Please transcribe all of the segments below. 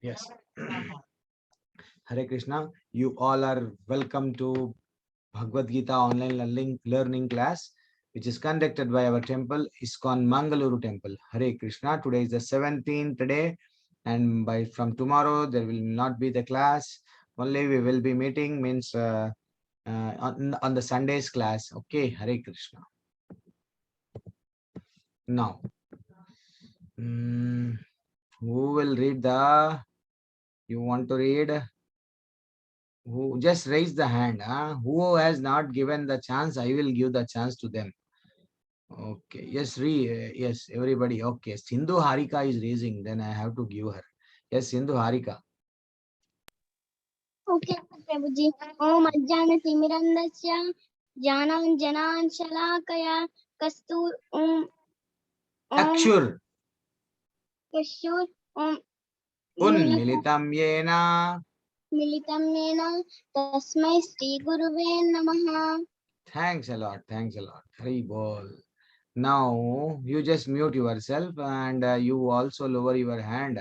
Yes. Hare Krishna. You all are welcome to Bhagavad Gita online learning class, which is conducted by our temple, ISKCON Mangaluru Temple. Hare Krishna. Today is the 17th day, and by from tomorrow there will not be the class. Only we will be meeting means on the Sundays class. Okay, Hare Krishna. Now, who will read the? You want to read? Who just raise the hand? Huh? Who has not given the chance? I will give the chance to them. Okay. Yes, yes, everybody. Okay. Sindhu Harika is raising. Then I have to give her. Yes, Sindhu Harika. Okay, Prabhuji. Om Ajnana Timirandasya Janan Janan Shalakaya Kastur Akshur. Kashur Om Unmilitam Yena. Militam Nena Tasmai Sri Guruve Namaha. Thanks a lot. Thanks a lot. Hari bol. Now you just mute yourself and you also lower your hand.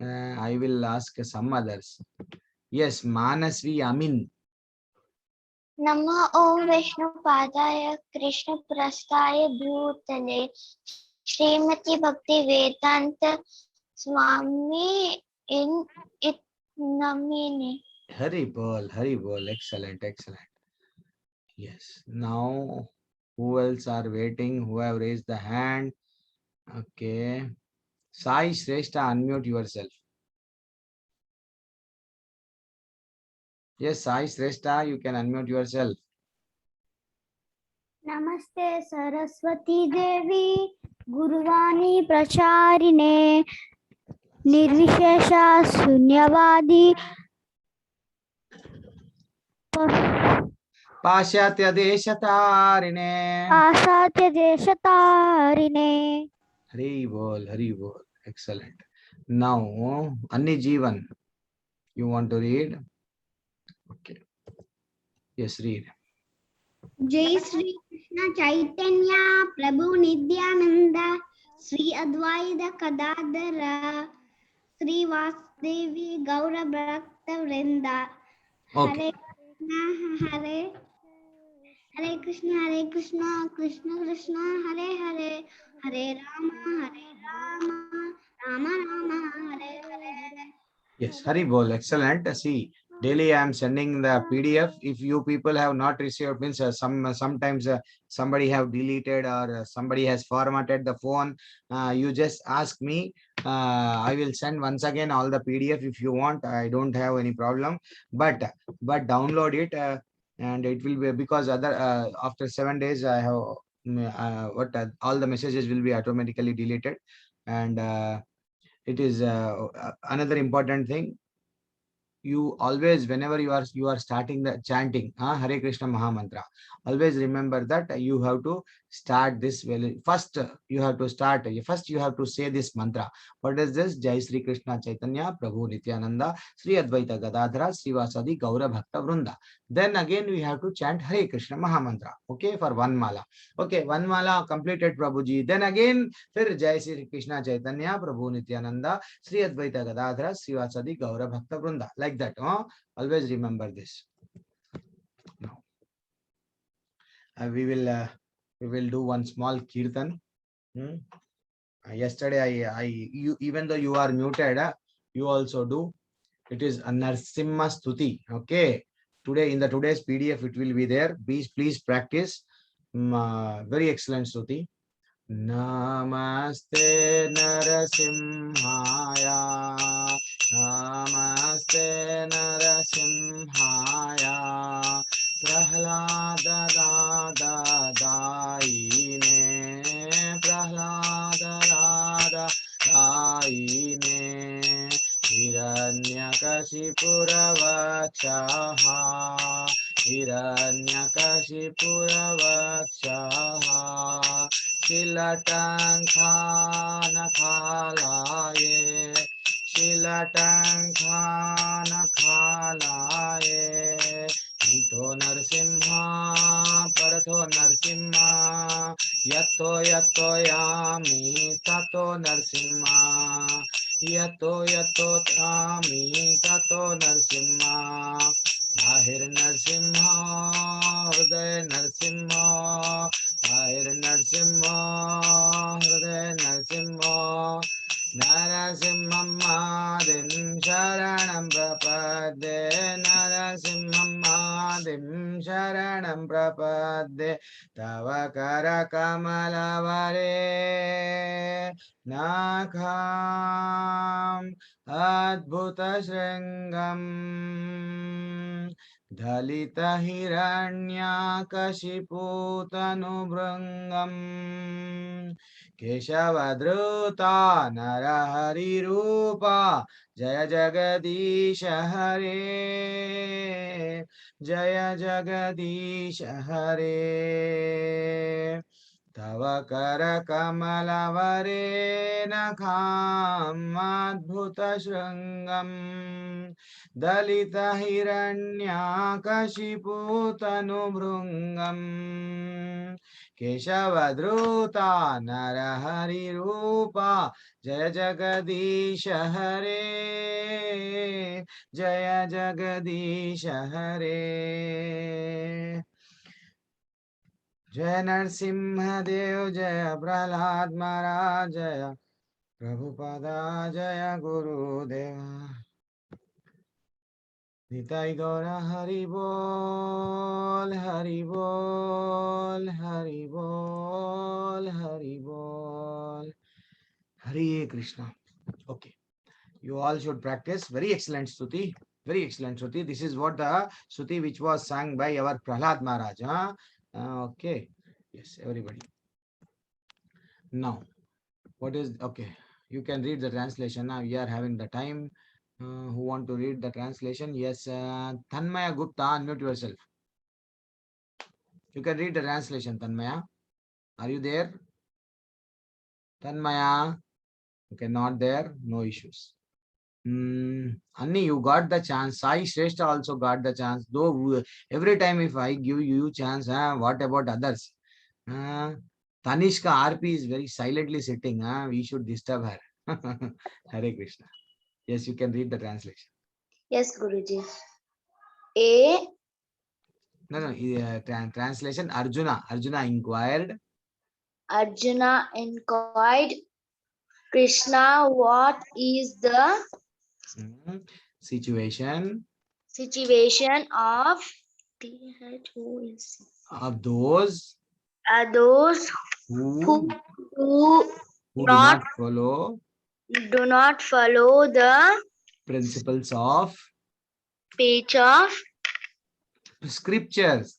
I will ask some others. Yes, Manasvi Amin. Nama Om Vishnu Padaya Krishna Prastaya Bhutale Srimati Bhakti Vedanta Swami in it Namini. Hari bol. Excellent, excellent. Yes. Now, who else are waiting? Who have raised the hand? Okay. Sai Shrestha, unmute yourself. Yes, Sai Shrestha, you can unmute yourself. Namaste Saraswati Devi Guruvani Pracharine Nirvishesha Sunyavadi Pashatya Deshatarine. Asatya Deshatarine. Hari bol, Hari bol. Excellent. Now, Anni Jeevan, you want to read? Okay. Yes, read. Jai Sri Krishna Chaitanya Prabhu Nityananda Sri Advaita Kadadara Sri Vasudevi Gaura Bhakta Vrinda. Okay. Hare Krishna Krishna Krishna Hare Hare Hare Rama Rama Rama Hare Hare. Yes, Hari bol. Excellent. See, daily I am sending the PDF. If you people have not received, means sometimes somebody have deleted or somebody has formatted the phone. You just ask me. I will send once again all the PDF if you want. I don't have any problem. But download it and it will be because other after 7 days I have all the messages will be automatically deleted and. It is another important thing. You always, whenever you are starting the chanting Hare Krishna Mahamantra, always remember that you have to start this first. You have to start first. You have to say this mantra. What is this? Jai Sri Krishna Chaitanya Prabhu Nityananda Sri Advaita Gadadhara Srivasadi Gaura Bhakta Vrunda. Then again we have to chant Hare Krishna Mahamantra. Okay, for one mala. Okay, one mala completed, Prabhuji. Then again फिर जय श्री कृष्णा चैतन्य प्रभु Nityanand Sri Advaita Gadadhara Srivasadi Gaura Bhakta Vrunda. Like that. Always remember this. Now, we will do one small kirtan. Yesterday, you even though you are muted, you also do. It is a Narsimha Stuti. Okay. Today in the today's PDF, it will be there. Please practice. Very excellent Stuti. Namaste Narasimhaya. Namaste Narasimhaya. Prahlada Dada Daine. Prahlada Dada Daine. Hiranyakashipuravakshaha. Hiranyakashipuravakshaha. Shilatankhanakhalaye. Shilatankhanakhalaye. Ito Narsimha Paratho Narsimha. Yatto yami Tato Narsimha. yato yato tami tato narsimha Ahir narsimha hriday narsimha Ahir narsimha hriday narsimha Narasimham Madim Sharanam Prapadde Narasimham Madim Sharanam Prapadde Tavakara Kamalavare Nakham Adbhuta Sringam Dhalita Hiranya Kashiputanu Keshavadruta Narahari Rupa Jaya Jagadish Hare Jaya Jagadish Hare Tava Kara Kamalavare Nakham Adbhuta Shrangam Dalita Hiranya Kashiputanu Bhrungam Keshavadruta Narahari Rupa Jaya Jagadish Hare Jaya Jagadish Hare Jaya Narsimha Dev Jaya Prahlad Maharaj Jaya Prabhupada Jaya Guru Deva Nitai Gaura Hari Bol Hari Bol Hari Bol Hari Bol Hare Krishna. Okay, you all should practice. Very excellent Stuti. Very excellent Stuti. This is what the Stuti which was sung by our Prahlad Maharaj. Huh? Okay. Yes, everybody. Now, what is okay? You can read the translation. Now we are having the time. Who want to read the translation? Yes, Tanmaya Gupta, unmute yourself. You can read the translation, Tanmaya. Are you there? Tanmaya. Okay, not there. No issues. Anni, you got the chance. Sai Shrestha also got the chance. Though every time if I give you chance, what about others? Tanishka RP is very silently sitting. We should disturb her. Hare Krishna. Yes, you can read the translation. Yes, Guruji. A No, translation. Arjuna inquired. Arjuna inquired, Krishna, what is the Situation situation of those those who who do not follow do not follow the principles of page of scriptures,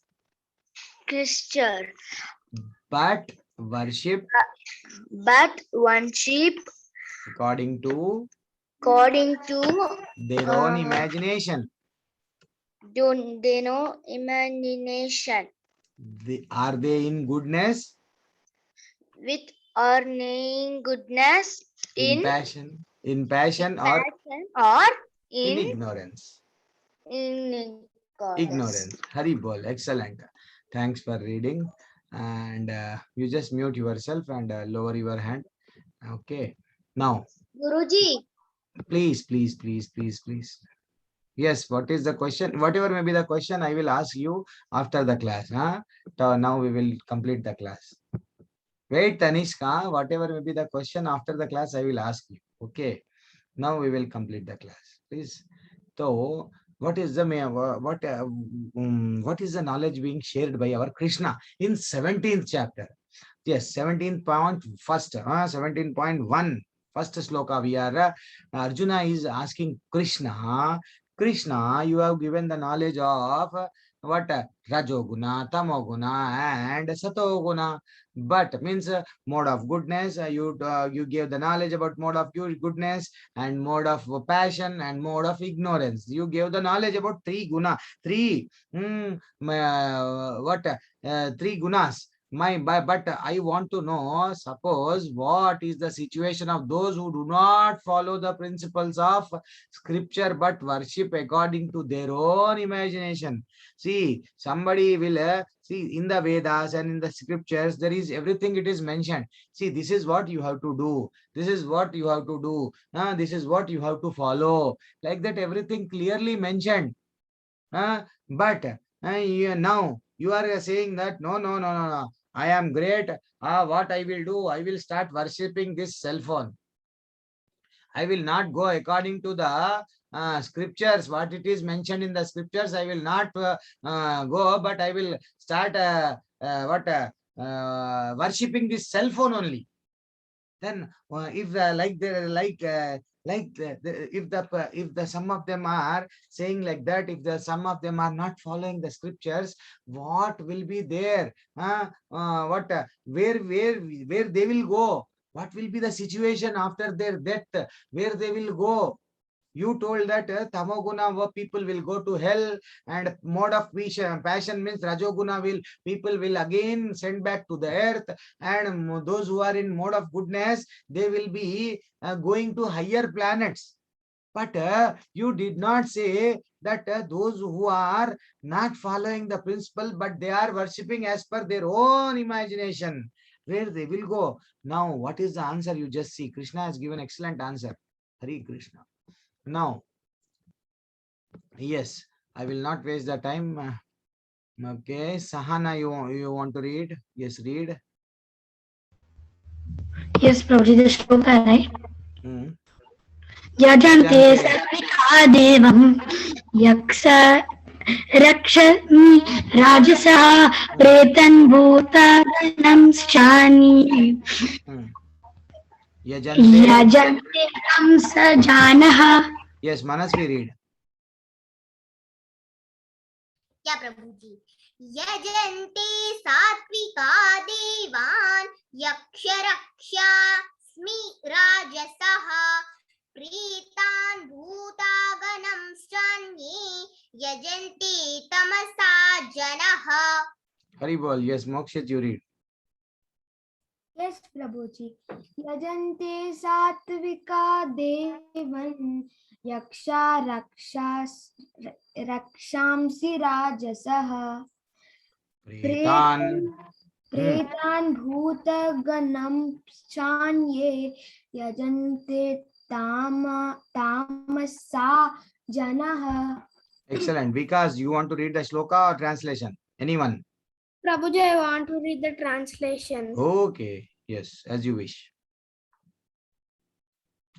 Scripture, but worship according to their own imagination. they know imagination Are they in goodness, with earning goodness in passion, or in ignorance? Ignorance. Hari bol. Excellent. Thanks for reading. And you just mute yourself and lower your hand. Okay. Now, Guruji, please. Yes, what is the question? Whatever may be the question, I will ask you after the class. So now we will complete the class. Wait, Tanishka, whatever may be the question after the class, I will ask you. Okay. Now we will complete the class. Please. So, what is the what is the knowledge being shared by our Krishna in 17th chapter? Yes, 17.1 first sloka we are Arjuna is asking Krishna, you have given the knowledge of what Rajoguna, Tamoguna and Satoguna, but means mode of goodness. You gave the knowledge about mode of goodness and mode of passion and mode of ignorance. You gave the knowledge about three guna, three three gunas. but I want to know, suppose what is the situation of those who do not follow the principles of scripture but worship according to their own imagination. See, somebody will see in the Vedas and in the scriptures, there is everything it is mentioned. See, this is what you have to do. This is what you have to do. This is what you have to follow. Like that, everything clearly mentioned. But now you are saying that no, no, no, no, no. I am great. What I will do? I will start worshipping this cell phone. I will not go according to the scriptures, what it is mentioned in the scriptures. I will not go, but I will start worshipping this cell phone only. Then if if the some of them are saying like that, if the some of them are not following the scriptures, what will be there? Where they will go? What will be the situation after their death? Where they will go? You told that tamoguna people will go to hell, and mode of passion means rajoguna will people will again send back to the earth, and those who are in mode of goodness, they will be going to higher planets. But you did not say that those who are not following the principle, but they are worshipping as per their own imagination, where they will go. Now, what is the answer? You just see. Krishna has given excellent answer. Hare Krishna. Now, yes, I will not waste the time. Okay, Sahana, you want to read? Yes, read. Yes, Prabhuji, the shloka, right? Hmm. यजन्ते Yajante. सत्विका देवं यक्ष रक्षन्ति राजसः प्रेतं भूतागणं शानि Hmm. Yajante. यजन्ते तं स जानः. Yes, Manasvi, read. क्या प्रभु जी? यजन्ते सात्विका देवान् यक्ष रक्षास्मि राजसः प्रीतान् भूतागणं शान्ये यजन्ते तमसा जनः. Haribol. Yes, Mokshit, you read. Yes, Prabhuji. Yajante satvika devan yaksha rakshamsi rajasaha Pretan. pretan bhuta ganam chanye yajante tamasa janaha. Excellent. Because you want to read the shloka or translation? Anyone? Prabhuji, I want to read the translation. Okay. Yes, as you wish.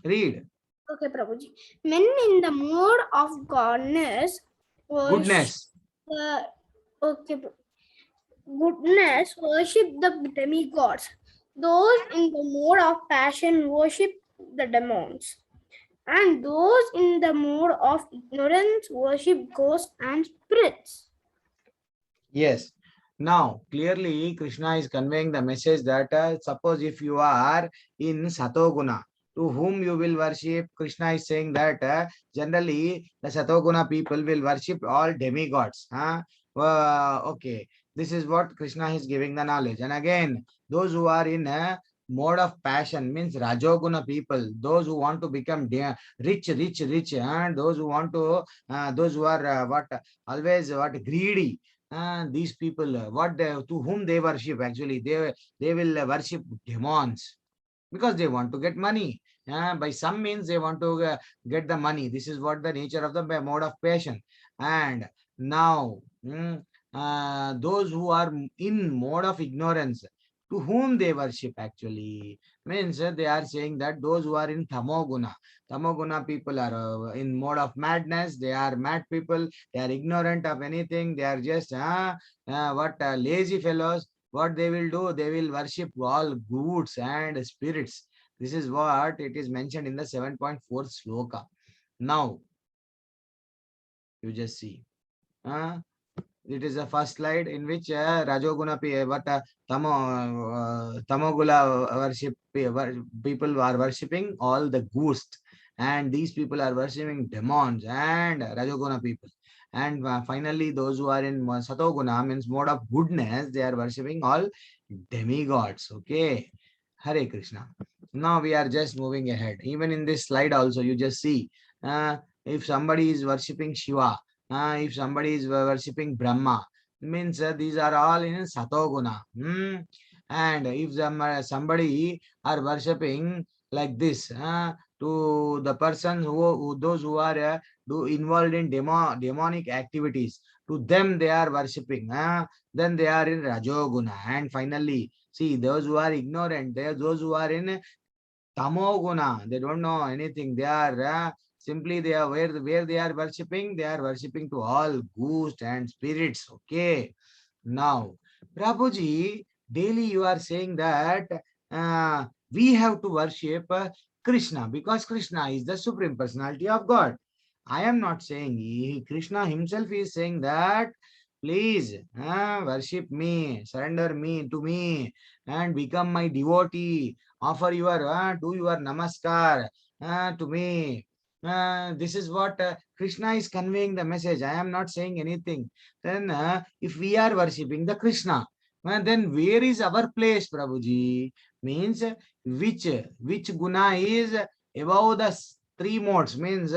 Read. Okay, Prabhuji. Men in the mode of goodness, Goodness. goodness worship the demigods. Those in the mode of passion worship the demons. And those in the mode of ignorance worship ghosts and spirits. Yes. Now, clearly, Krishna is conveying the message that suppose if you are in Satoguna, to whom you will worship, Krishna is saying that generally the Satoguna people will worship all demigods. Okay, this is what Krishna is giving the knowledge. And again, those who are in a mode of passion means Rajoguna people, those who want to become rich, and those who want to, those who are always greedy. These people, to whom they worship, actually, they will worship demons because they want to get money. By some means, they want to get the money. This is what the nature of the mode of passion. And now, those who are in mode of ignorance, to whom they worship actually means they are saying that those who are in Tamoguna people are in mode of madness. They are mad people. They are ignorant of anything. They are just lazy fellows. What they will do? They will worship all goods and spirits. This is what it is mentioned in the 7.4 sloka. Now, you just see. It is the first slide in which Rajoguna Tamogula worship people are worshipping all the ghosts, and these people are worshipping demons and Rajoguna people. And finally, those who are in Satoguna, means mode of goodness, they are worshipping all demigods. Okay, Hare Krishna. Now we are just moving ahead. Even in this slide also, you just see, if somebody is worshipping Shiva, if somebody is worshipping Brahma, means these are all in Satoguna. And if somebody are worshipping like this, to the person who those who are involved in demonic activities, to them they are worshipping, then they are in Rajoguna. And finally, see, those who are ignorant, they are those who are in Tamoguna. They don't know anything. They are simply they are where they are worshipping. They are worshipping to all ghosts and spirits. Okay. Now, Prabhuji, daily you are saying that we have to worship Krishna because Krishna is the Supreme Personality of God. I am not saying Krishna himself is saying that please worship me, surrender me to me and become my devotee. Offer your, do your namaskar to me. This is what Krishna is conveying the message. I am not saying anything. Then if we are worshipping the Krishna, then where is our place, Prabhuji? Means which guna is above the three modes, means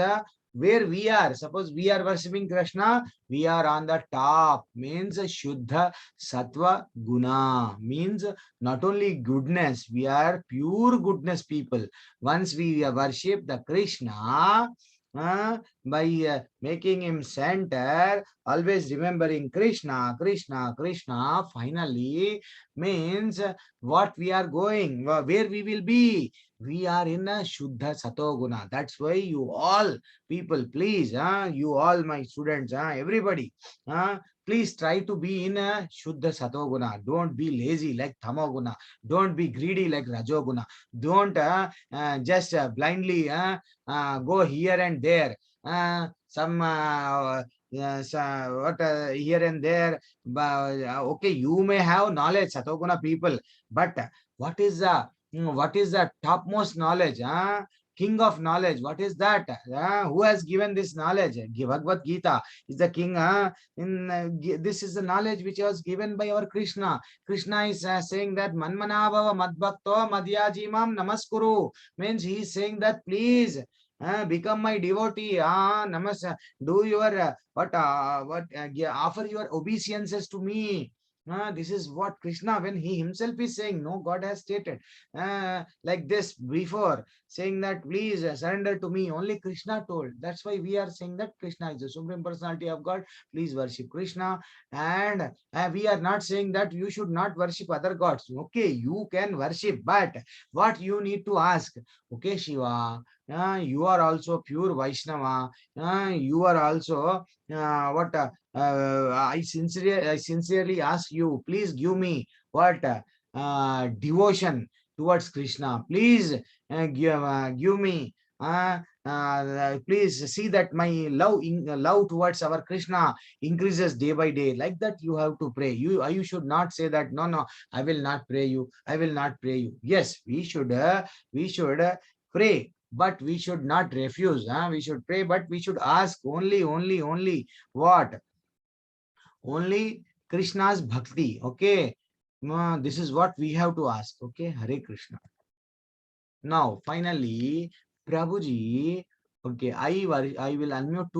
where we are. Suppose we are worshipping Krishna, we are on the top, means Shuddha Sattva Guna, means not only goodness, we are pure goodness people. Once we worship the Krishna, by making him center, always remembering Krishna, Krishna, Krishna, finally means what we are going, where we will be. We are in a Shuddha Satoguna. That's why you all people, please, you all my students, everybody, please try to be in a Shuddha Satoguna. Don't be lazy like Tamoguna. Don't be greedy like Rajoguna. Don't just blindly go here and there. Some here and there. Okay, you may have knowledge, Satoguna people, but what is the topmost knowledge? King of knowledge. What is that? Who has given this knowledge? Bhagavad Gita is the king. This is the knowledge which was given by our Krishna. Krishna is saying that Manmanabhava Madbhakto Madhyajimam Namaskuru. Means he is saying that please become my devotee. Do your offer your obeisances to me. This is what Krishna, when he himself is saying, no, God has stated like this before, saying that please surrender to me. Only Krishna told. That's why we are saying that Krishna is the Supreme Personality of God. Please worship Krishna. And we are not saying that you should not worship other gods. Okay, you can worship, but what you need to ask, okay, Shiva, you are also pure Vaishnava. You are also I sincerely ask you, please give me what devotion towards Krishna. Please give me. Please see that my love towards our Krishna increases day by day. Like that, you have to pray. You should not say that no, I will not pray you. I will not pray you. Yes, we should pray. But we should not refuse. We should pray, but we should ask only what? Only Krishna's bhakti. Okay. This is what we have to ask. Okay. Hare Krishna. Now, finally, Prabhuji, okay, I will unmute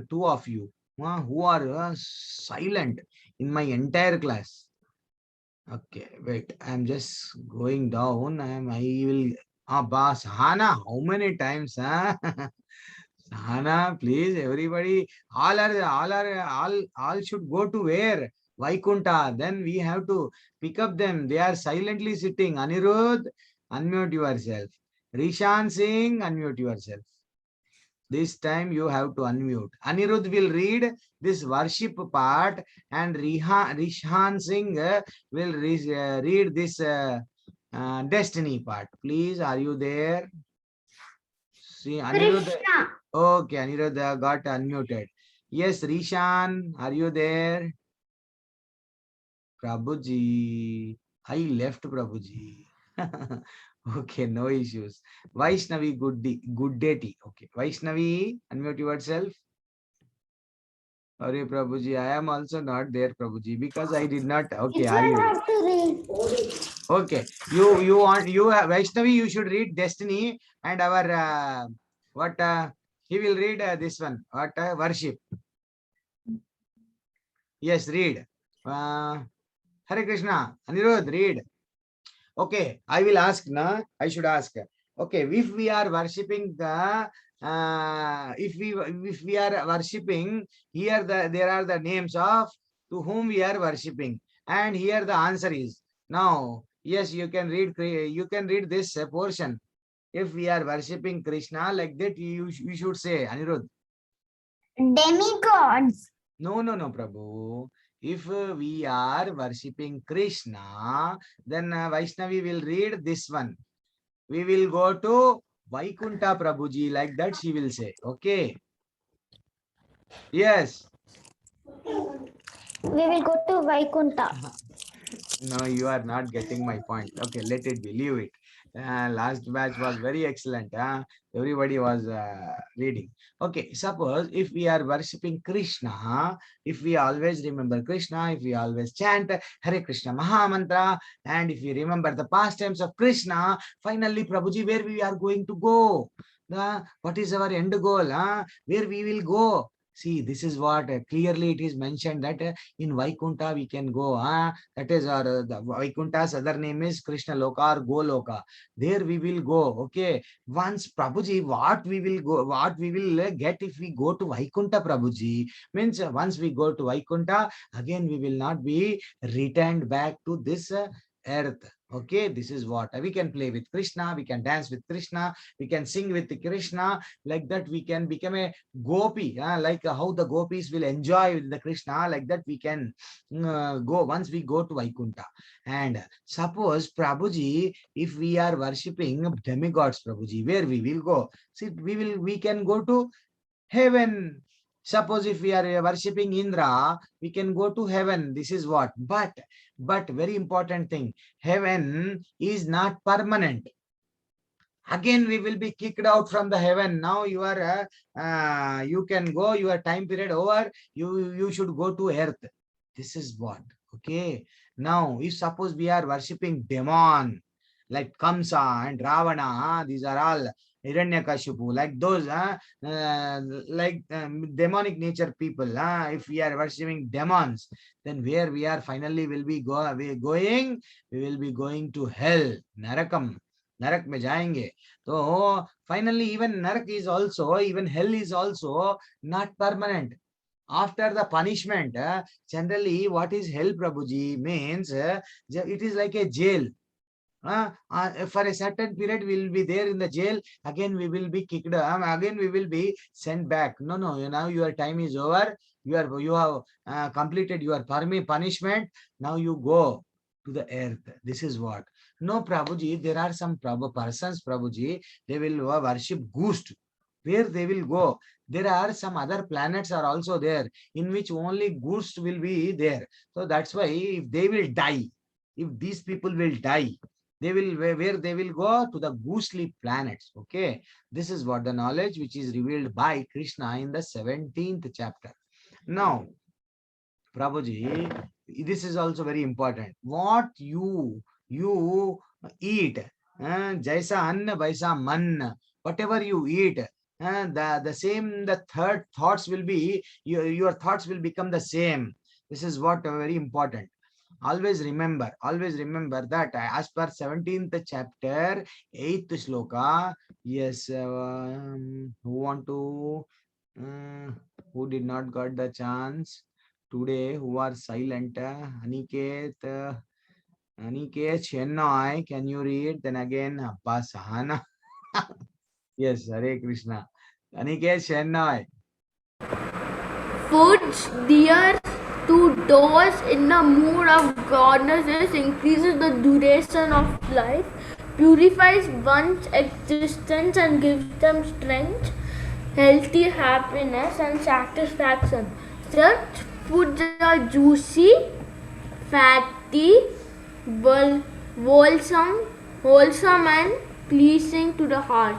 two of you who are silent in my entire class. Okay, wait. I'm just going down. I will. Sahana, how many times? Sahana, please, everybody, all should go to where? Vaikunta. Then we have to pick up them. They are silently sitting. Anirudh, unmute yourself. Rishan Singh, unmute yourself. This time you have to unmute. Anirudh will read this worship part, and Rishan Singh will read this destiny part. Please, are you there? See, Anirudh. Okay, Anirudh got unmuted. Yes, Rishan, are you there? Prabhuji, I left Prabhuji. Okay, no issues. Vaishnavi Guddeti. Okay, Vaishnavi, unmute yourself. Sorry, Prabhuji, I am also not there, Prabhuji, because I did not. Okay, are you? have to read. Okay, you want Vaishnavi, you should read Destiny and our what he will read this one. What worship? Yes, read. Hare Krishna, Anirudh, read. Okay, I will ask, na? I should ask. Okay, if we are worshipping the, if we are worshipping, here there are the names of to whom we are worshipping, and here the answer is now. Yes, you can read this portion. If we are worshipping Krishna like that, you should say, Anirudh. Demigods. No, Prabhu. If we are worshipping Krishna, then Vaishnavi will read this one. We will go to Vaikunta Prabhuji, like that she will say. Okay. Yes. We will go to Vaikunta. No, you are not getting my point. Okay, let it be. Leave it. Last batch was very excellent. Everybody was reading. Okay, suppose if we are worshipping Krishna, if we always remember Krishna, if we always chant Hare Krishna Mahamantra, and if we remember the pastimes of Krishna, finally, Prabhuji, where we are going to go? What is our end goal? Where we will go? See, this is what clearly it is mentioned that in Vaikunta we can go. That is the Vaikunta's other name is Krishna Loka or Goloka. There we will go. Okay. Once Prabhuji, what we will get if we go to Vaikunta, Prabhuji, means once we go to Vaikunta, again we will not be returned back to this earth. Okay, this is what we can play with Krishna, we can dance with Krishna, we can sing with Krishna, like that we can become a gopi, like how the gopis will enjoy with the Krishna, like that we can go once we go to Vaikunta. And suppose, Prabhuji, if we are worshipping demigods, Prabhuji, where we will go? See, we can go to heaven. Suppose if we are worshipping Indra, we can go to heaven. This is what. But very important thing, heaven is not permanent. Again, we will be kicked out from the heaven. Now you are, you can go, your time period over, you should go to earth. This is what. Okay. Now, if suppose we are worshipping demon, like Kamsa and Ravana, these are all Hiranyakashipu, like those, demonic nature people. If we are worshipping demons, then where we are finally will be going, we will be going to hell, Narakam. Narak में जाएंगे. So finally even Narak is also, even hell is also not permanent. After the punishment, generally what is hell, Prabhuji, means it is like a jail. For a certain period we will be there in the jail, again we will be kicked, again we will be sent back. No, now your time is over, you have completed your punishment, now you go to the earth. This is what. No, Prabhuji, there are some persons, Prabhuji, they will worship ghost. Where they will go? There are some other planets are also there, in which only ghosts will be there. So that's why if they will die, if these people will die, they will, where they will go? To the ghostly planets. Okay, this is what the knowledge which is revealed by Krishna in the 17th chapter. Now, Prabhuji, this is also very important. What you eat, jaisa anna vaisa man, whatever you eat, the same, the third thoughts will be, your thoughts will become the same. This is what very important. Always remember that as per 17th chapter, 8th shloka. Yes, who want to, who did not got the chance today, who are silent? Aniket Chennai, can you read? Then again, Abba Sahana. Yes, Hare Krishna. Aniket Chennai. Foods dear to those in the mood of goddesses increases the duration of life, purifies one's existence and gives them strength, healthy happiness and satisfaction. Such foods are juicy, fatty, wholesome, wholesome and pleasing to the heart.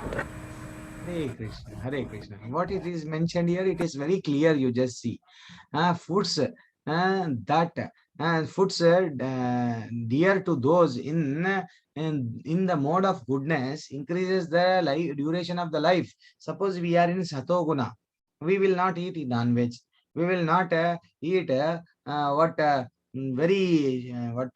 Hare Krishna, Hare Krishna. What it is mentioned here, it is very clear. You just see. Foods foods dear to those in the mode of goodness increases the life duration of the life. Suppose we are in satoguna, we will not eat non-veg. We will not eat what very what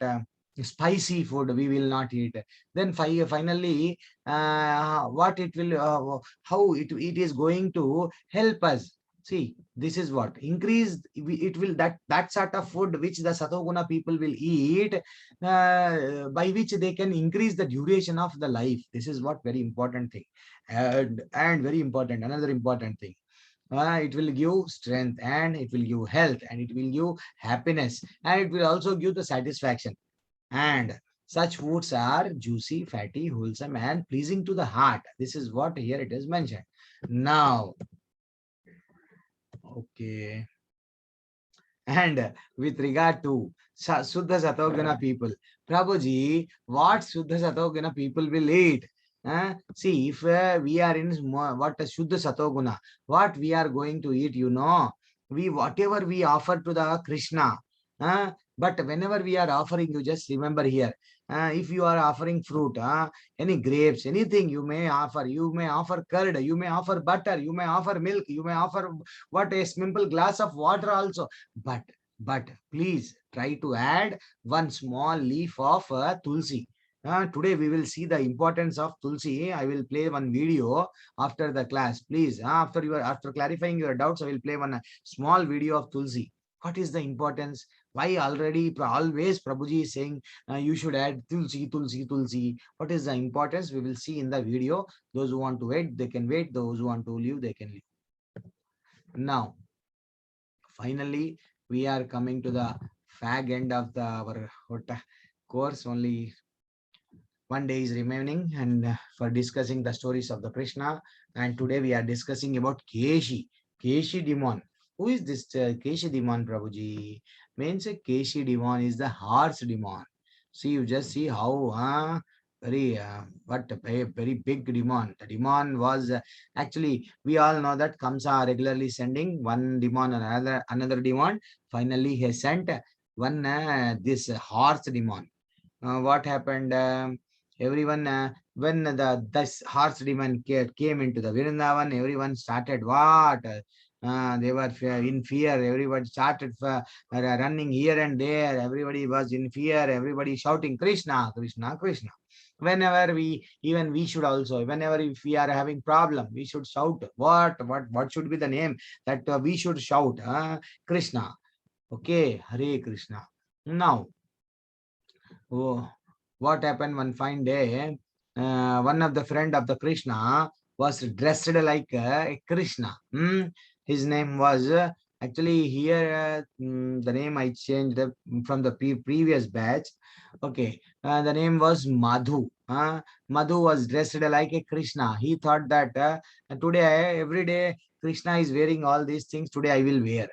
spicy food. We will not eat. Then finally, what it will, how it is going to help us. See, this is what increase it will, that sort of food which the satoguna people will eat, by which they can increase the duration of the life. This is what very important thing, and very important, another important thing. It will give strength, and it will give health, and it will give happiness, and it will also give the satisfaction. And such foods are juicy, fatty, wholesome, and pleasing to the heart. This is what here it is mentioned. Now, okay. And with regard to Suddha Satoguna people, Prabhuji, what Suddha Satoguna people will eat? See, if we are in what Shuddha Satoguna, what we are going to eat, we whatever we offer to the Krishna. But whenever we are offering, you just remember here, if you are offering fruit, any grapes, anything you may offer. You may offer curd, you may offer butter, you may offer milk, you may offer what a simple glass of water also. But please try to add one small leaf of tulsi. Today we will see the importance of tulsi. I will play one video after the class. Please, after clarifying your doubts, I will play one small video of tulsi. What is the importance? Why always Prabhuji is saying you should add tulsi, tulsi, tulsi. What is the importance? We will see in the video. Those who want to wait, they can wait. Those who want to leave, they can leave. Now, finally, we are coming to the fag end of our course. Only one day is remaining, and for discussing the stories of the Krishna. And today we are discussing about Keshi demon. Who is this Keshi demon, Prabhuji? Means Keshi demon is the horse demon. See, you just see how very what a very big demon. The demon was actually, we all know that Kamsa regularly sending one demon and another demon. Finally, he sent one this horse demon. What happened? Everyone, when this horse demon came into the Vrindavan, everyone started what? They were in fear. Everybody started running here and there. Everybody was in fear. Everybody shouting Krishna, Krishna, Krishna. Whenever we should also, whenever if we are having problem, we should shout what should be the name that we should shout? Krishna. Okay, Hare Krishna. Now, what happened one fine day? One of the friend of the Krishna was dressed like a Krishna. His name was actually here. The name I changed from the previous batch. Okay, the name was Madhu. Madhu was dressed like a Krishna. He thought that today, every day, Krishna is wearing all these things. Today I will wear.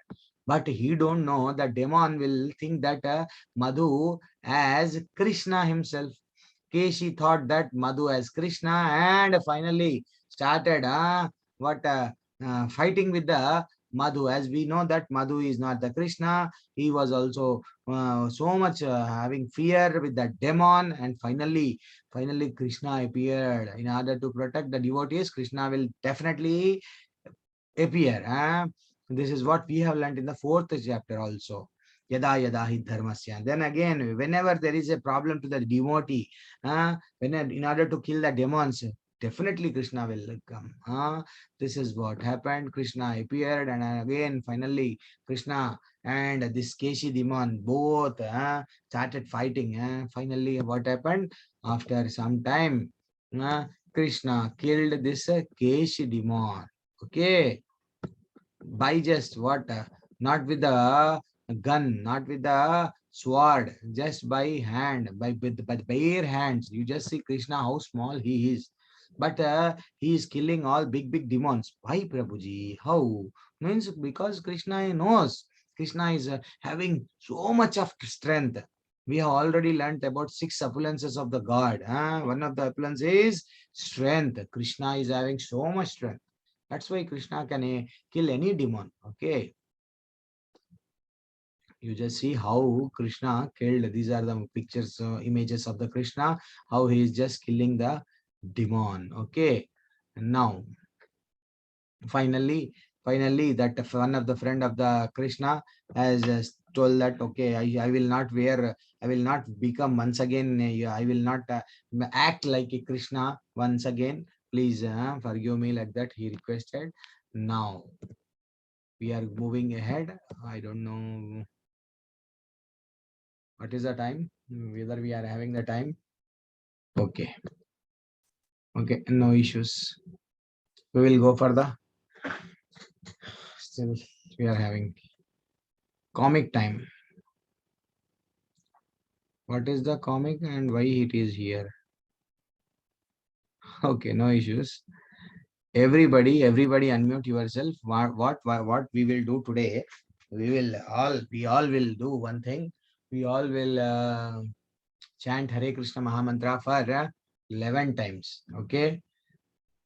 But he don't know that demon will think that Madhu as Krishna himself. Keshi thought that Madhu as Krishna, and finally started fighting with the Madhu. As we know that Madhu is not the Krishna, he was also so much having fear with the demon, and finally Krishna appeared. In order to protect the devotees, Krishna will definitely appear. This is what we have learned in the 4th chapter also. Yada yada hi dharmasya. Then again, whenever there is a problem to the devotee, in order to kill the demons, definitely Krishna will come. This is what happened. Krishna appeared, and again, finally, Krishna and this Keshi demon both started fighting. Finally, what happened? After some time, Krishna killed this Keshi demon. Okay. By just what? Not with the gun, not with the sword, just by hand, by bare hands. You just see Krishna, how small he is. But he is killing all big demons. Why, Prabhuji? How? Means because Krishna knows. Krishna is having so much of strength. We have already learnt about 6 appearances of the God. One of the appearance is strength. Krishna is having so much strength. That's why Krishna can kill any demon. Okay. You just see how Krishna killed. These are the pictures, images of the Krishna, how he is just killing the demon. Okay. And now, finally, that one of the friend of the Krishna has told that, okay, I will not wear, I will not become once again, I will not act like a Krishna once again. Please forgive me, like that he requested. Now, we are moving ahead. I don't know what is the time, whether we are having the time. Okay. Okay, no issues. We will go for the, still we are having comic time. What is the comic and why it is here? Okay, no issues. Everybody unmute yourself. What we will do today? We all will do one thing. We all will chant Hare Krishna Mahamantra for 11 times. Okay.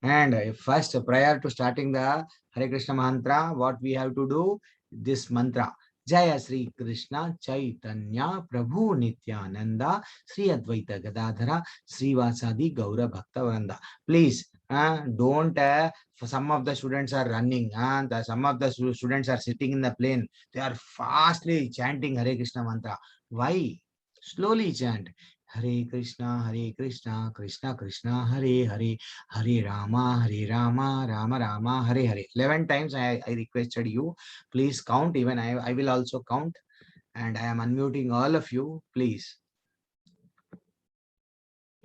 And first, prior to starting the Hare Krishna mantra, what we have to do? This mantra. Jaya Sri Krishna Chaitanya Prabhu Nityananda Sri Advaita Gadadhara Sri Vasadi Gaura Bhakta Vranda. Please, don't, some of the students are running, some of the students are sitting in the plane. They are fastly chanting Hare Krishna mantra. Why? Slowly chant. Hare Krishna, Krishna Krishna, Hare Hare, Hare Rama, Rama Rama, Hare Hare. 11 times I requested you. Please count. Even I will also count. And I am unmuting all of you. Please.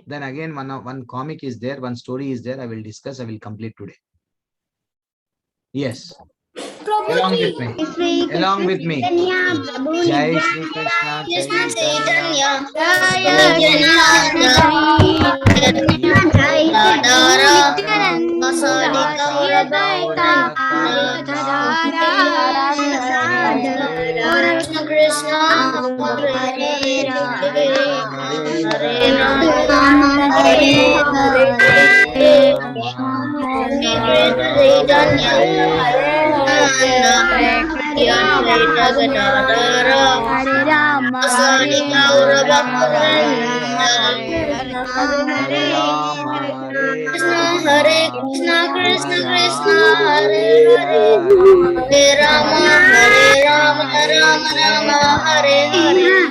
Then again, one comic is there. One story is there. I will discuss. I will complete today. Yes. Along with me. Along with me. Jai Shri Krishna Chaitanya. Hare Krishna, Krishna Krishna, Hare Hare, Hare Rama, Rama Rama, Hare Hare,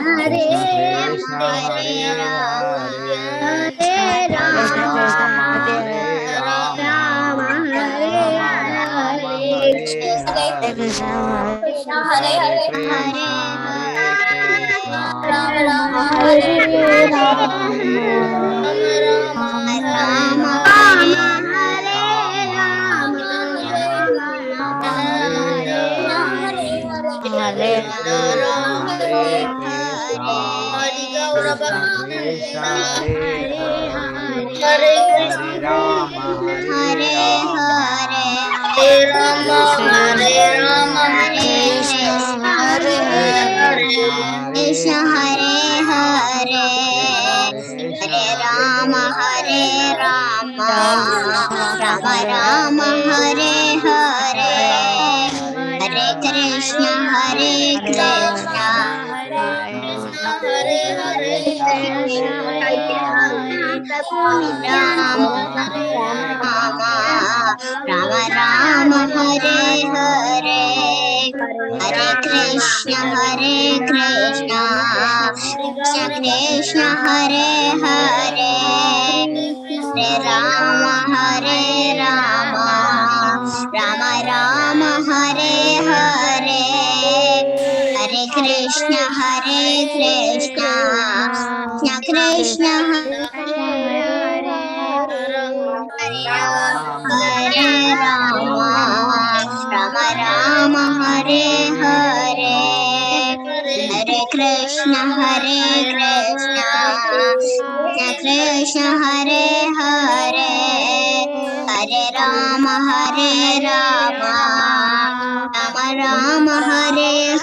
Krishna Hare Hare, Hare Rama, Hare Rama, Rama Hare Hare, Hare Krishna, Rama Hare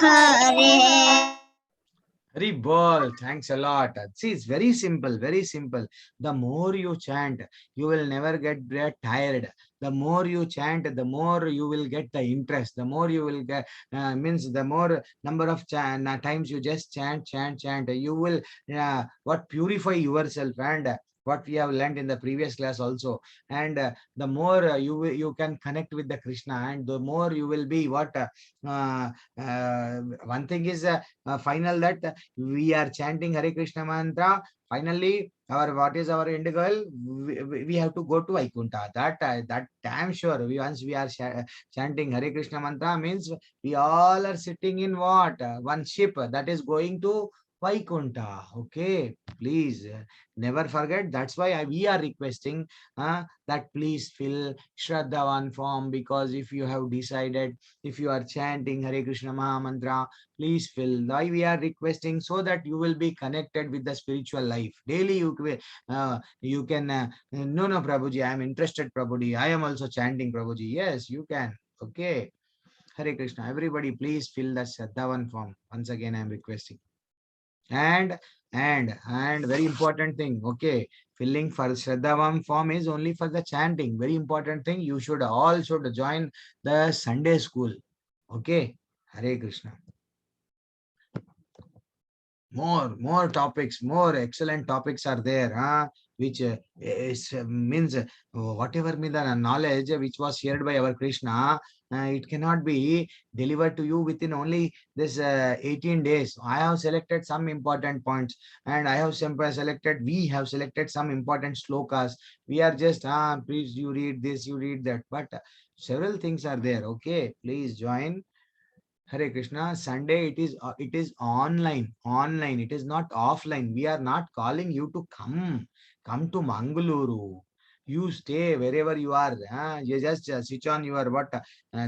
Hari Bol, thanks a lot. See, it's very simple, very simple. The more you chant, you will never get tired. The more you chant, the more you will get the interest. The more you will get, means the more number of times you just chant, you will what purify yourself, and what we have learned in the previous class also. And the more you can connect with the Krishna, and the more you will be what one thing is final, that we are chanting Hare Krishna mantra. Finally, our what is our end goal? We have to go to Vaikuntha. That I'm sure. Once we are chanting Hare Krishna mantra, means we all are sitting in what one ship that is going to Vaikuntha. Okay, please never forget. That's why we are requesting that please fill Shraddhavan form, because if you have decided, if you are chanting Hare Krishna Maha Mantra, please fill. Why we are requesting? So that you will be connected with the spiritual life daily. You can no Prabhuji, I am interested, Prabhuji, I am also chanting, Prabhuji. Yes, you can. Okay, Hare Krishna. Everybody please fill the Shraddhavan form. Once again I am requesting. And very important thing, okay, filling for Shraddhavam form is only for the chanting. Very important thing, you should all should join the Sunday school. Okay, Hare Krishna. More topics, more excellent topics are there, which means whatever means the knowledge which was shared by our Krishna, it cannot be delivered to you within only this 18 days. I have selected some important points, and we have selected some important slokas. We are just please you read this, you read that, but several things are there. Okay, please join Hare Krishna. Sunday it is online. It is not offline. We are not calling you to come to Mangaluru. You stay wherever you are. You just switch on your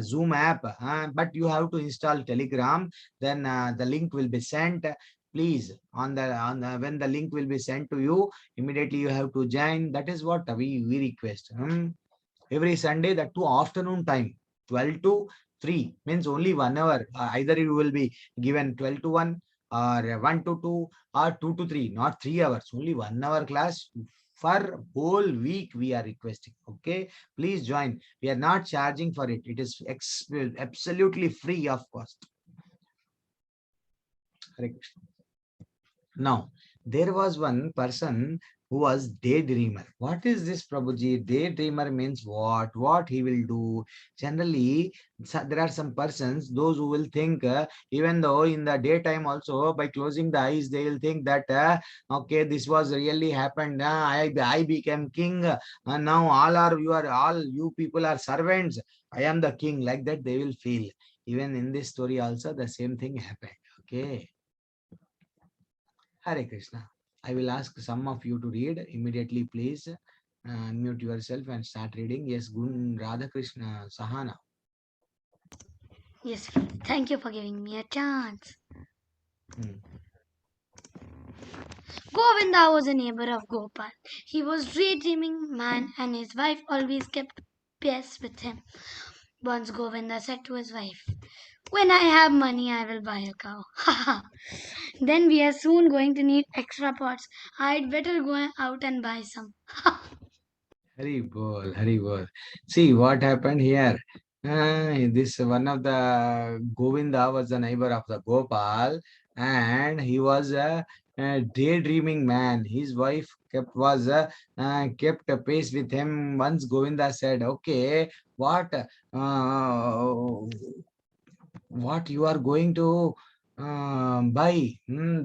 Zoom app. But you have to install Telegram. Then the link will be sent. Please, when the link will be sent to you, immediately you have to join. That is what we request. Every Sunday, that to afternoon time, 12 to 3, means only 1 hour. Either you will be given 12 to 1, or 1 to 2, or 2 to 3, not 3 hours. Only 1 hour class for whole week we are requesting. Okay, please join. We are not charging for it. It is absolutely free of cost. Hare Krishna. Now, there was one person who was daydreamer. What is this, Prabhuji? Daydreamer means what? What he will do? Generally, there are some persons, those who will think, even though in the daytime also, by closing the eyes, they will think that, okay, this was really happened. I became king. Now all you people are servants. I am the king. Like that, they will feel. Even in this story also, the same thing happened. Okay. Hare Krishna. I will ask some of you to read immediately. Please unmute yourself and start reading. Yes, Gun Radha Krishna Sahana. Yes, thank you for giving me a chance. Govinda was a neighbor of Gopal. He was a daydreaming man, and his wife always kept pace with him. Once Govinda said to his wife, "When I have money, I will buy a cow." Then we are soon going to need extra pots. I'd better go out and buy some. Hari Bol, Hari Bol. See what happened here. This one of the Govinda was the neighbor of the Gopal, and he was a daydreaming man. His wife kept a pace with him. Once Govinda said, "Okay, what you are going to buy?"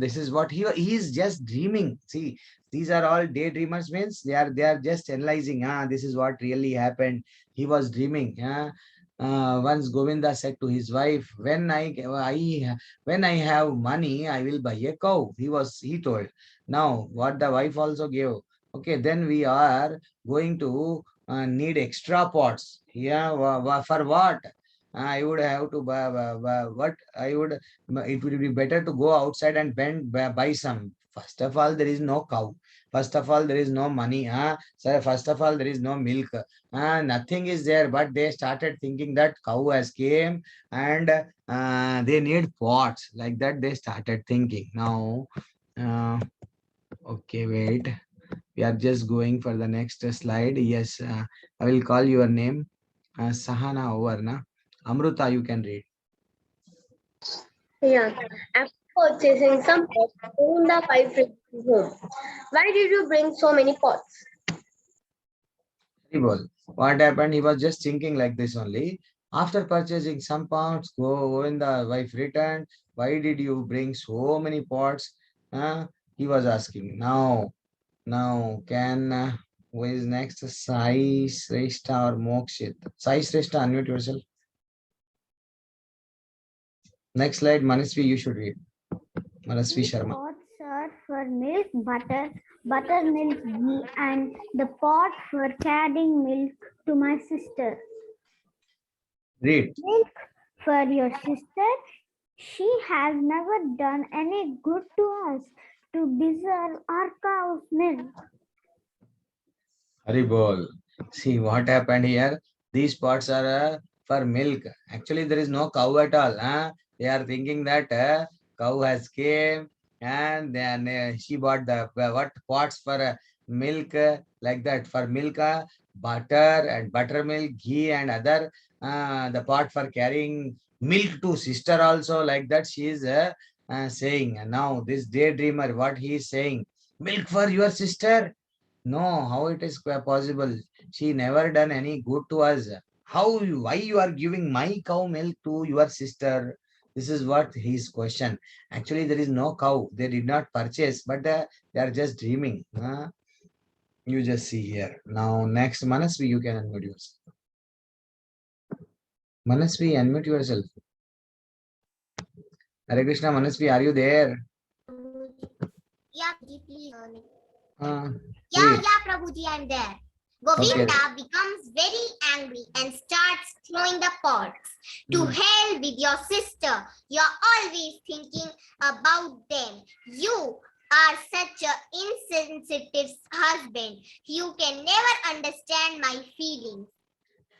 This is what he is just dreaming. See, these are all daydreamers, means they are just analyzing. This is what really happened. He was dreaming. Once Govinda said to his wife, when I have money, I will buy a cow. He told. Now what the wife also gave. Okay, then we are going to need extra pots. Yeah, for what? I would have to what I would. It would be better to go outside and buy some. First of all, there is no cow. First of all, there is no money. So first of all, there is no milk. Nothing is there, but they started thinking that cow has came and they need pots. Like that, they started thinking. Now, okay, wait. We are just going for the next slide. Yes, I will call your name. Sahana over, na? Amruta, you can read. Yeah. After purchasing some pots, Govinda wife returned home. Why did you bring so many pots? Haribol. What happened? He was just thinking like this only. After purchasing some pots, when the wife returned, why did you bring so many pots? He was asking. Now can who is next? Sai Sreshta or Mokshit? Sai Sreshta, unmute yourself. Next slide, Manasvi, you should read. Manasvi These Sharma. pots are for milk, buttermilk, ghee, and the pot for carrying milk to my sister. Read. Milk for your sister. She has never done any good to us to deserve our cow's milk. Haribol. See what happened here. These pots are for milk. Actually, there is no cow at all. They are thinking that cow has came and then she bought the what pots for milk like that. For milk, butter and buttermilk, ghee and other the pot for carrying milk to sister also like that. She is saying. And now this daydreamer, what he is saying, milk for your sister. No, how it is possible? She never done any good to us. Why you are giving my cow milk to your sister? This is what his question. Actually, there is no cow. They did not purchase, but they are just dreaming. You just see here. Now, next, Manasvi, you can unmute yourself. Manasvi, unmute yourself. Hare Krishna, Manasvi, are you there? Yeah, please. Uh, Yeah, read. Prabhuji, I'm there. Govinda becomes very angry and starts throwing the pots. To hell with your sister. You're always thinking about them. You are such an insensitive husband. You can never understand my feelings.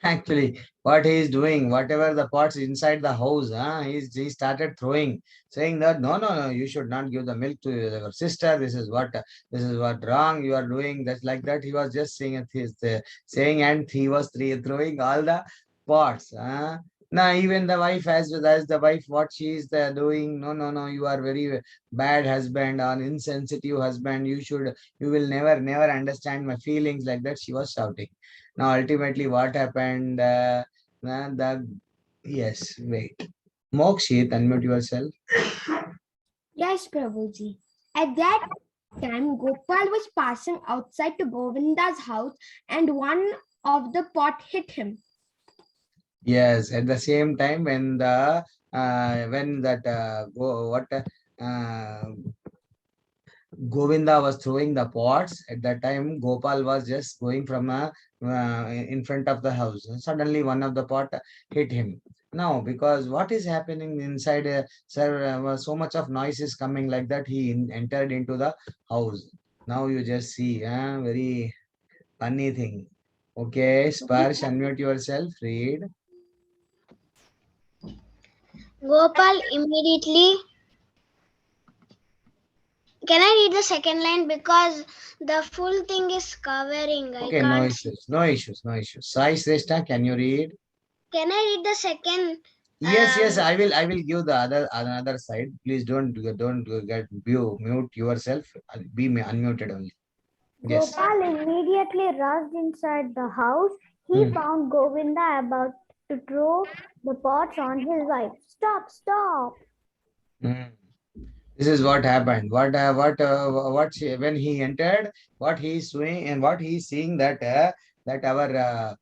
Actually, what he is doing, whatever the pots inside the house, he started throwing, saying that no, you should not give the milk to your sister. This is what wrong you are doing. That's like that. He was just saying it. He's saying, and he was throwing all the pots. Now even the wife as the wife, what she is doing? No, you are very bad husband or insensitive husband. You will never understand my feelings like that. She was shouting. Now, ultimately, what happened? Yes, wait. Mokshit, unmute yourself. Yes, Prabhuji. At that time, Gopal was passing outside to Govinda's house and one of the pot hit him. Yes, at the same time, when Govinda was throwing the pots, at that time Gopal was just going from in front of the house. Suddenly, one of the pot hit him. Now, because what is happening inside, sir, so much of noise is coming like that. He entered into the house. Now you just see, very funny thing. Okay, Sparsh, unmute yourself. Read. Gopal immediately. Can I read the second line because the full thing is covering? Okay, I no can't. issues, no issues, no issues. Sai Sreshta, can you read? Can I read the second? Yes, I will give the another side. Please don't get mute yourself. Be unmuted only. Yes. Gopal immediately rushed inside the house. He found Govinda about to throw the pots on his wife. Stop! Hmm. This is what happened. When he entered, what he is doing and what he is seeing that our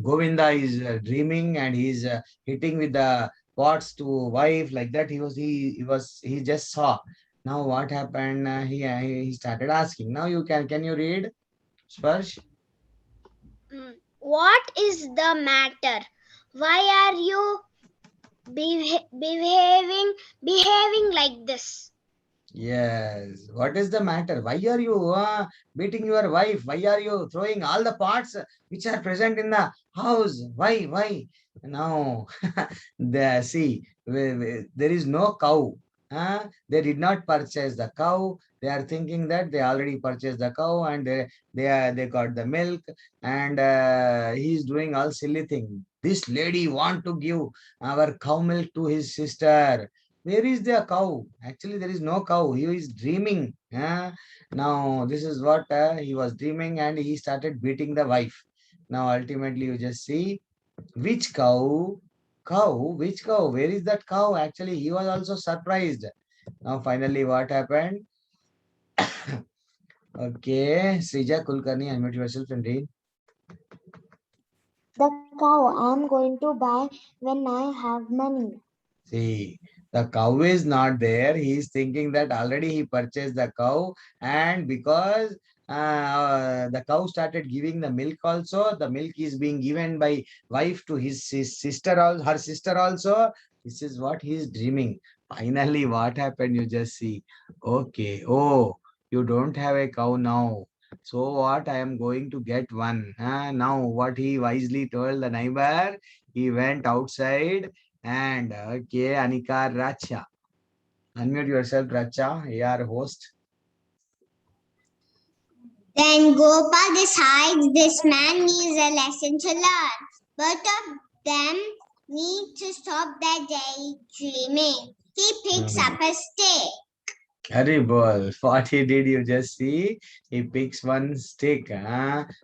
Govinda is dreaming and he is hitting with the pots to wife like that. He just saw. Now what happened? He started asking. Now can you read, Sparsh? What is the matter? Why are you behaving like this? Yes. What is the matter? Why are you beating your wife? Why are you throwing all the pots which are present in the house? Why? Why? Now, see, there is no cow. They did not purchase the cow. They are thinking that they already purchased the cow and they got the milk, and he is doing all silly thing. This lady want to give our cow milk to his sister. Where is the cow? Actually, there is no cow. He is dreaming. Now, this is what he was dreaming, and he started beating the wife. Now, ultimately, you just see which cow? Cow? Which cow? Where is that cow? Actually, he was also surprised. Now, finally, what happened? Okay, Srija Kulkarni, unmute yourself and read. The cow I'm going to buy when I have money. See, the cow is not there. He is thinking that already he purchased the cow, and because the cow started giving the milk also, the milk is being given by wife to his sister, her sister also. This is what he is dreaming. Finally, what happened? You just see. Okay, oh, you don't have a cow now. So what? I am going to get one. Now, what he wisely told the neighbor, he went outside and okay, Anika Racha. Unmute yourself, Racha. You are host. Then Gopal decides this man needs a lesson to learn. Both of them need to stop their daydreaming. He picks up a stick. Horrible. What he did, you just see. He picks one stick,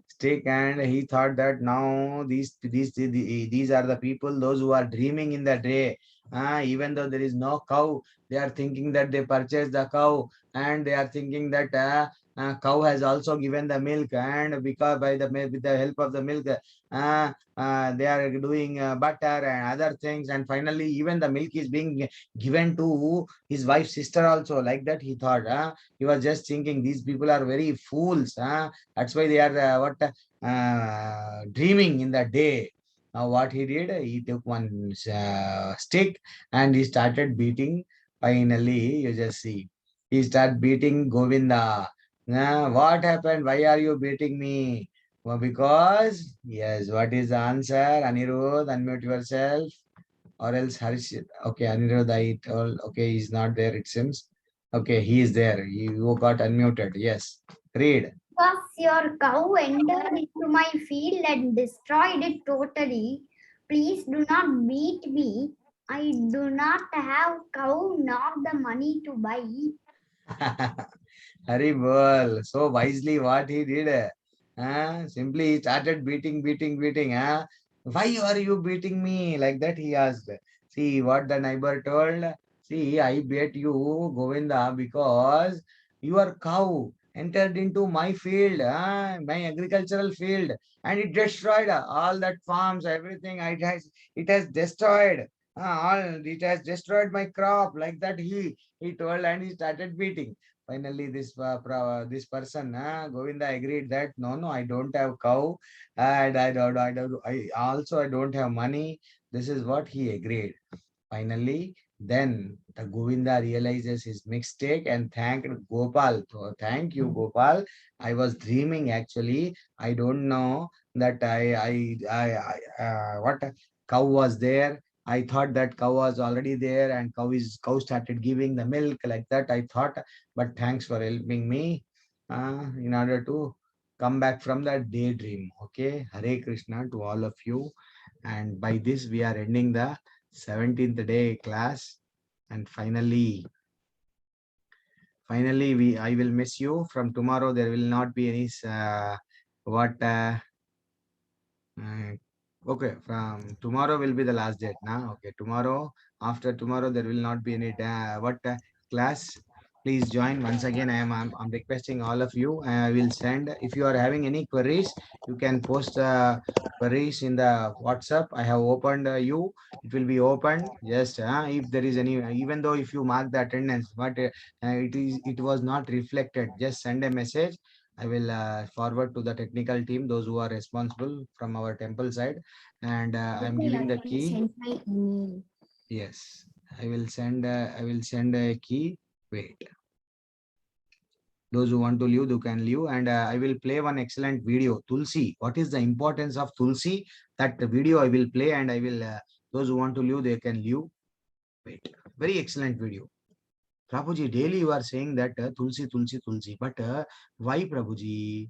stick, and he thought that now these are the people, those who are dreaming in the day. Even though there is no cow, they are thinking that they purchased the cow, and they are thinking that cow has also given the milk, and because with the help of the milk, they are doing butter and other things, and finally even the milk is being given to his wife's sister also. Like that he thought. He was just thinking these people are very fools. That's why they are dreaming in the day. Now what he did, he took one stick and he started beating. Finally, you just see, he started beating Govinda. What happened? Why are you beating me? Well, because, yes, what is the answer? Anirudh, unmute yourself. Or else Harshit. Okay, Anirudh, I told, okay, he's not there, it seems. Okay, he is there. You got unmuted. Yes. Read. Because your cow entered into my field and destroyed it totally. Please do not beat me. I do not have cow nor the money to buy. Haribol. So wisely what he did. Simply he started beating. Why are you beating me? Like that he asked. See what the neighbor told. See, I beat you, Govinda, because your cow entered into my field, my agricultural field, and it destroyed all that farms, everything. It has destroyed. All it has destroyed my crop. Like that he told, and he started beating. Finally, this person, Govinda, agreed that no, I don't have cow, and I don't have money. This is what he agreed. Finally, then the Govinda realizes his mistake and thanked Gopal. So, thank you, Gopal. I was dreaming actually. I don't know that what cow was there. I thought that cow was already there and cow started giving the milk like that. I thought, but thanks for helping me in order to come back from that daydream. Okay, Hare Krishna to all of you. And by this, we are ending the 17th day class. And finally, I will miss you. From tomorrow, there will not be any what uh, okay, from tomorrow will be the last date now. Okay, tomorrow, after tomorrow, there will not be any class. Please join once again. I'm requesting all of you. I will send, if you are having any queries, you can post queries in the WhatsApp. I have opened it will be open. Just if there is any, even though if you mark the attendance, but it was not reflected, just send a message. I will forward to the technical team, those who are responsible from our temple side, and I'm giving the key. Send my email. Yes, I will send. I will send a key. Wait. Those who want to leave, they can leave. And I will play one excellent video. Tulsi. What is the importance of Tulsi? That video I will play, and I will. Those who want to leave, they can leave. Wait. Very excellent video. Prabhuji, daily you are saying that Tulsi, Tulsi, Tulsi. But why, Prabhuji?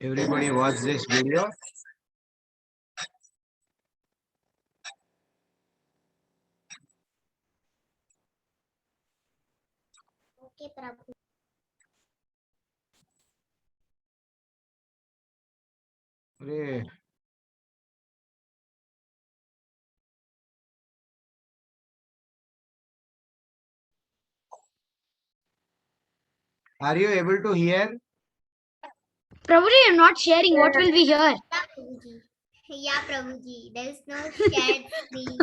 Everybody watch this video. Okay, Prabhu. Arey, are you able to hear? Prabhuji, you're not sharing. What will we hear? Yeah, Prabhuji. Yeah, Prabhuji. There is no shared screen.